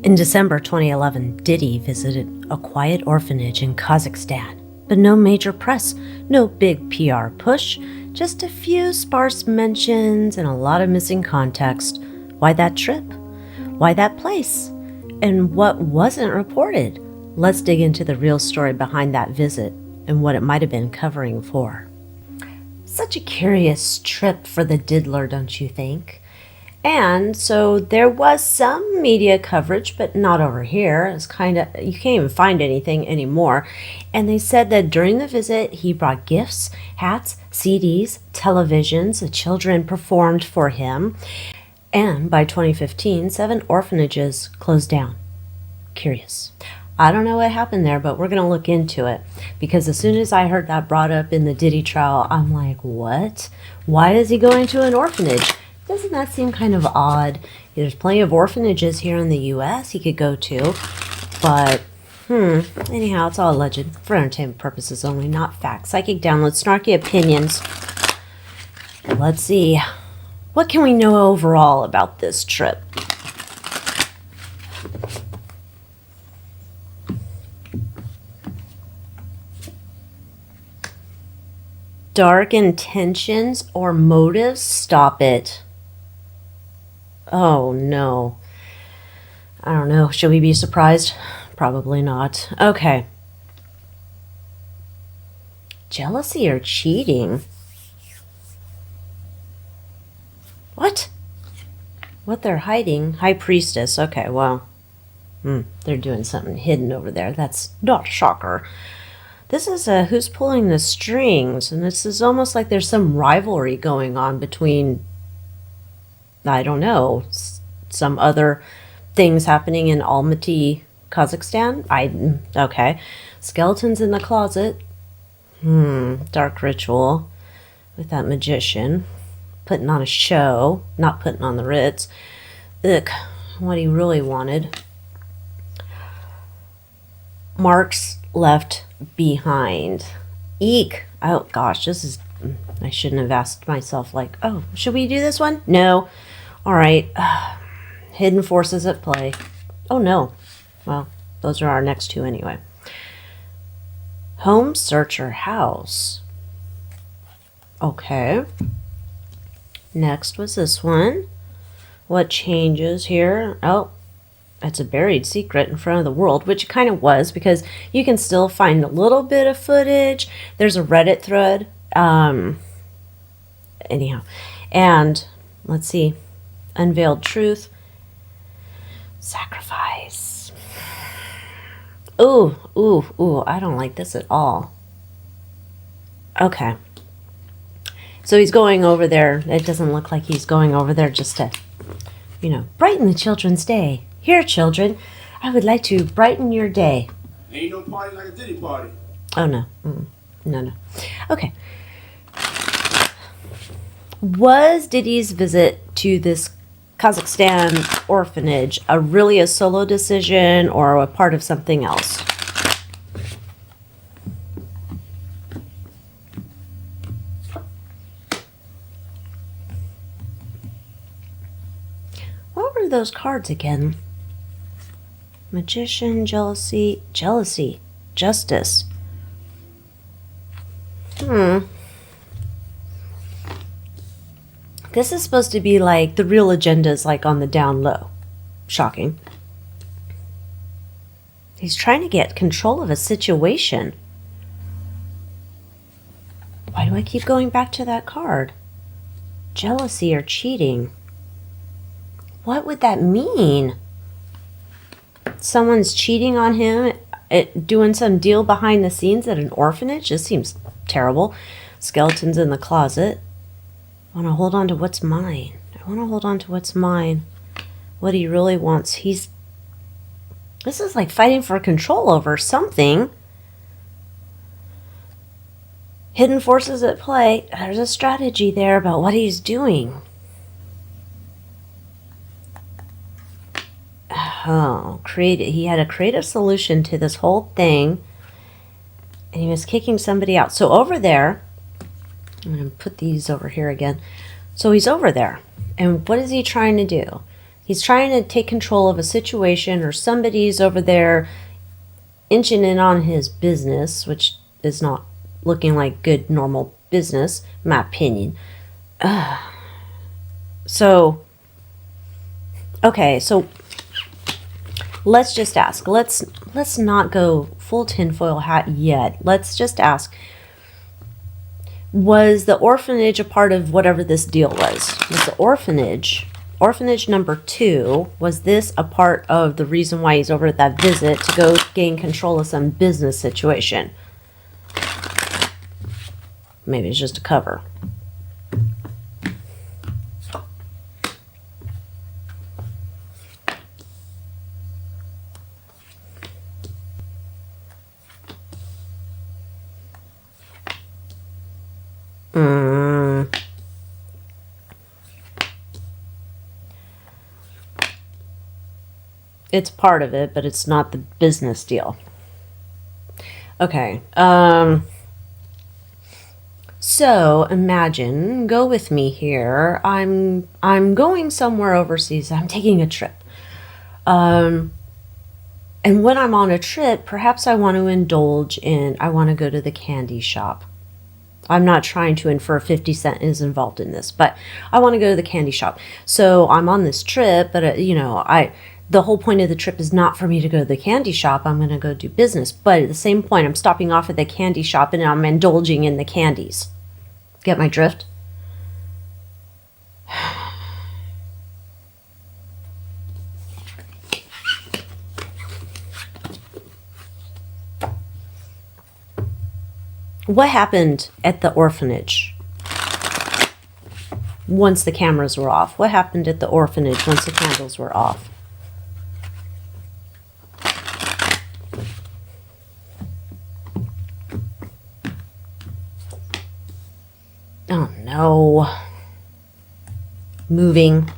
In December 2011, Diddy visited a quiet orphanage in Kazakhstan. But no major press, no big PR push, just a few sparse mentions and a lot of missing context. Why that trip? Why that place? And what wasn't reported? Let's dig into the real story behind that visit and what it might have been covering for. Such a curious trip for the diddler, don't you think? And so there was some media coverage, but not over here. It's you can't even find anything anymore. And they said that during the visit, he brought gifts, hats, CDs, televisions. The children performed for him. And by 2015, 7 orphanages closed down. Curious. I don't know what happened there, but we're going to look into it. Because as soon as I heard that brought up in the Diddy trial, I'm like, what? Why is he going to an orphanage? Doesn't that seem kind of odd? There's plenty of orphanages here in the U.S. he could go to. But, anyhow, it's all alleged for entertainment purposes only, not facts. Psychic downloads, snarky opinions. Let's see. What can we know overall about this trip? Dark intentions or motives? Stop it. Oh, no. I don't know. Should we be surprised? Probably not. Okay. Jealousy or cheating? What? What they're hiding? High priestess. Okay, well. They're doing something hidden over there. That's not a shocker. This is who's pulling the strings, and this is almost like there's some rivalry going on between, I don't know, some other things happening in Almaty, Kazakhstan. Okay. Skeletons in the closet. Dark ritual with that magician. Putting on a show, not putting on the Ritz. Ugh, what he really wanted. Marks left behind. Eek. Oh gosh, I shouldn't have asked myself like, oh, should we do this one? No. All right. Hidden forces at play. Oh no. Well, those are our next two anyway. Home search or house. Okay. Next was this one. What changes here? Oh, it's a buried secret in front of the world, which it kind of was because you can still find a little bit of footage. There's a Reddit thread. Anyhow. And let's see. Unveiled truth. Sacrifice. Ooh. I don't like this at all. Okay. So he's going over there. It doesn't look like he's going over there just to, brighten the children's day. Here, children, I would like to brighten your day. Ain't no party like a Diddy party. Oh, no. No. Okay. Was Diddy's visit to this Kazakhstan orphanage really a solo decision or a part of something else? What were those cards again? Magician, jealousy, justice. This is supposed to be like the real agenda's like on the down low. Shocking. He's trying to get control of a situation. Why do I keep going back to that card? Jealousy or cheating. What would that mean? Someone's cheating on him, doing some deal behind the scenes at an orphanage? This seems terrible. Skeletons in the closet. I want to hold on to what's mine. What he really wants. This is like fighting for control over something. Hidden forces at play. There's a strategy there about what he's doing. Oh, he had a creative solution to this whole thing, and he was kicking somebody out. So over there, I'm going to put these over here again. So he's over there, and what is he trying to do? He's trying to take control of a situation, or somebody's over there inching in on his business, which is not looking like good, normal business, in my opinion. So, okay, so let's just ask. Let's not go full tinfoil hat yet. Let's just ask, was the orphanage a part of whatever this deal was? Was the orphanage number 2, was this a part of the reason why he's over at that visit, to go gain control of some business situation? Maybe it's just a cover. It's part of it, but it's not the business deal. Okay. So imagine, go with me here. I'm going somewhere overseas. I'm taking a trip. And when I'm on a trip, perhaps I want to indulge in, I want to go to the candy shop. I'm not trying to infer 50 Cent is involved in this, but I want to go to the candy shop. So I'm on this trip, but the whole point of the trip is not for me to go to the candy shop. I'm going to go do business. But at the same point, I'm stopping off at the candy shop and I'm indulging in the candies. Get my drift? What happened at the orphanage once the cameras were off? What happened at the orphanage once the candles were off? Oh no. Moving.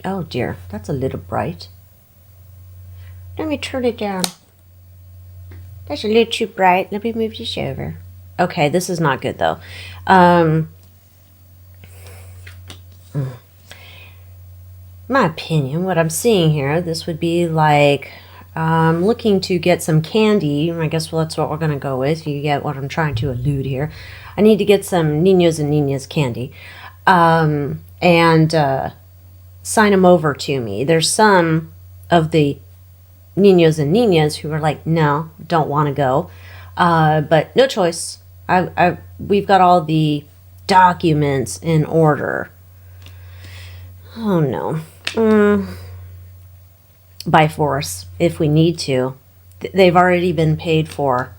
Oh dear, that's a little bright. Let me turn it down. That's a little too bright. Let me move this over. Okay, this is not good though. My opinion, what I'm seeing here, this would be like looking to get some candy. I guess that's what we're going to go with. You get what I'm trying to allude here. I need to get some niños and niñas candy. And sign them over to me. There's some of the niños and niñas who are like, no, don't want to go. But no choice. We've got all the documents in order. Oh no. By force, if we need to. They've already been paid for.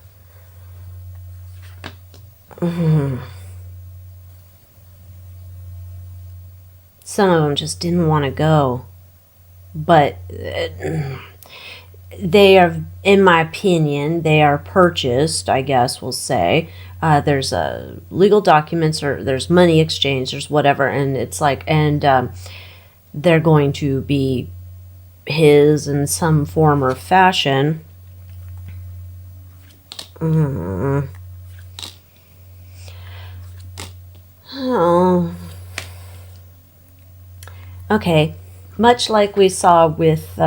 Some of them just didn't want to go. But they are, in my opinion, they are purchased, I guess we'll say. There's legal documents, or there's money exchange, there's whatever, and it's like, and they're going to be his in some form or fashion. Oh. Okay, much like we saw with,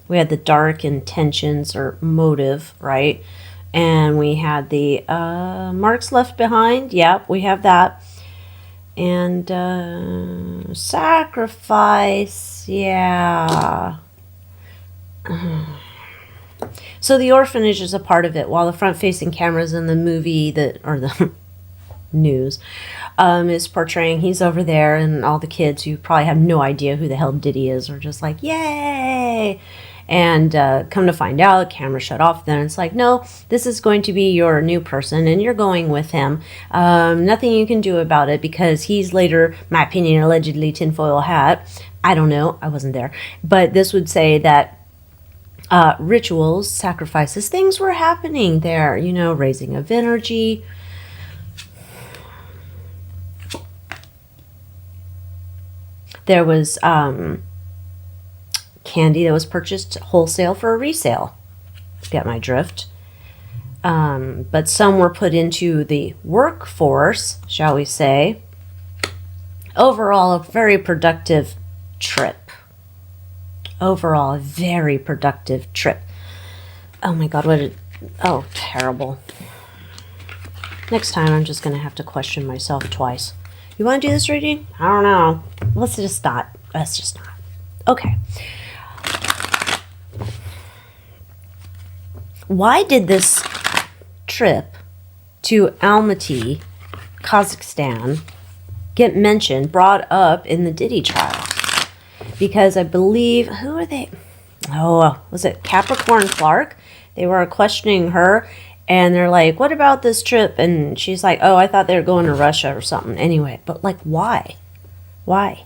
we had the dark intentions or motive, right? And we had the marks left behind. Yep, we have that. And sacrifice, yeah. So the orphanage is a part of it, while the front-facing cameras in the movie or the news is portraying he's over there, and all the kids who probably have no idea who the hell Diddy is are just like, yay! And come to find out, camera shut off. Then it's like, no, this is going to be your new person, and you're going with him. Nothing you can do about it, because he's later, my opinion, allegedly tinfoil hat. I don't know. I wasn't there. But this would say that rituals, sacrifices, things were happening there. You know, raising of energy. There was candy that was purchased wholesale for a resale. Get my drift. but some were put into the workforce, shall we say. Overall, a very productive trip. Overall, a very productive trip. Oh my God, oh, terrible. Next time, I'm just going to have to question myself twice. You want to do this reading? I don't know. Let's just not. Okay. Why did this trip to Almaty, Kazakhstan, get mentioned, brought up in the Diddy trial? Because I believe, who are they? Oh, was it Capricorn Clark? They were questioning her, and they're like, what about this trip? And she's like, oh, I thought they were going to Russia or something. Anyway, but like, why? Why?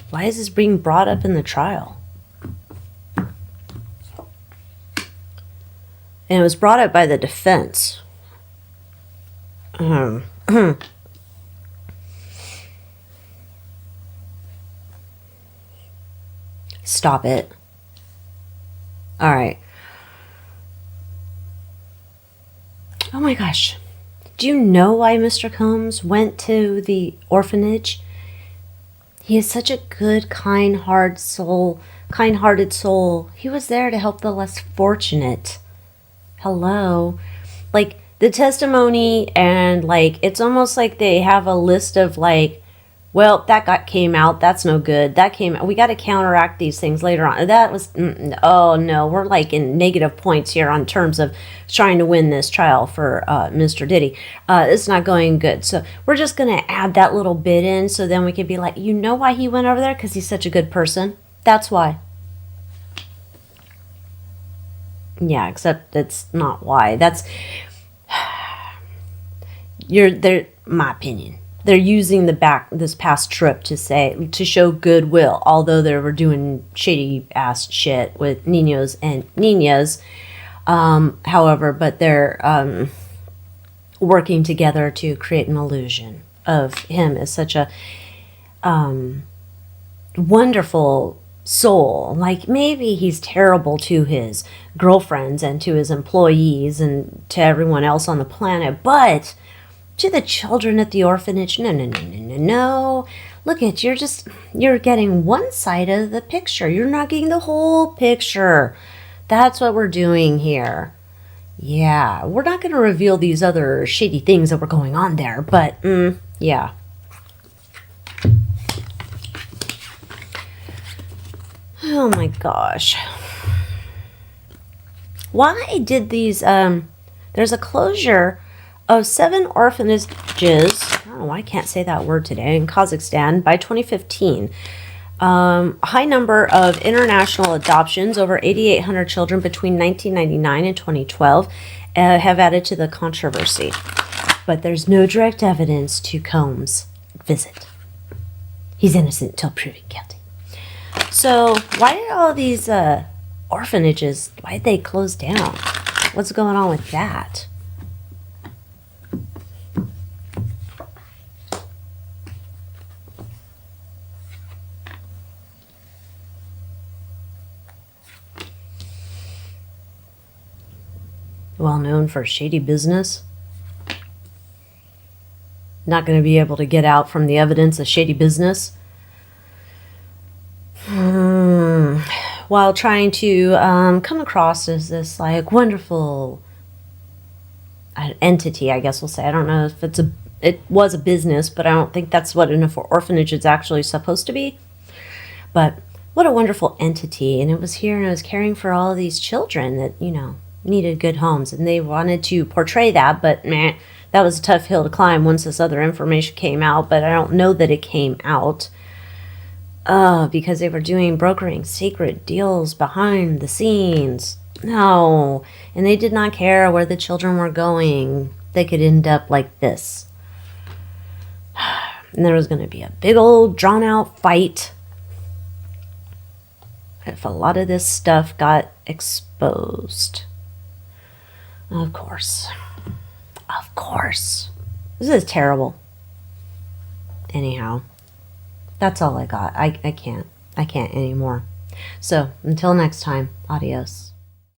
Why is this being brought up in the trial? And it was brought up by the defense. Stop it. All right. Oh my gosh. Do you know why Mr. Combs went to the orphanage? He is such a good, kind-hearted soul. He was there to help the less fortunate. Hello. Like, the testimony, and like, it's almost like they have a list of like, well, came out, that's no good, that came out, we got to counteract these things later on. That was, oh no, we're like in negative points here on terms of trying to win this trial for Mr. Diddy. It's not going good. So we're just going to add that little bit in, so then we could be like, you know why he went over there? Because he's such a good person. That's why. Yeah, except it's not why. That's my opinion. They're using this past trip to show goodwill, although they were doing shady ass shit with niños and niñas. However, but they're working together to create an illusion of him as such a wonderful soul. Like, maybe he's terrible to his girlfriends and to his employees and to everyone else on the planet, but to the children at the orphanage, no. Look at, you're getting one side of the picture. You're not getting the whole picture. That's what we're doing here. Yeah, we're not going to reveal these other shady things that were going on there, but yeah. Oh my gosh. Why did these, there's a closure of 7 orphanages, I don't know why I can't say that word today, in Kazakhstan by 2015. A high number of international adoptions, over 8,800 children between 1999 and 2012, have added to the controversy. But there's no direct evidence to Combs' visit. He's innocent until proven guilty. So why did all these orphanages, why did they close down? What's going on with that? Well known for shady business. Not going to be able to get out from the evidence of shady business. While trying to come across as this like wonderful entity, I guess we'll say. I don't know if it was a business, but I don't think that's what an orphanage is actually supposed to be. But what a wonderful entity. And it was here and it was caring for all of these children that, needed good homes. And they wanted to portray that, but that was a tough hill to climb once this other information came out. But I don't know that it came out. Because they were brokering secret deals behind the scenes. No. And they did not care where the children were going. They could end up like this. And there was going to be a big old drawn out fight if a lot of this stuff got exposed. Of course. Of course. This is terrible. Anyhow. That's all I got. I can't anymore. So, until next time, adios.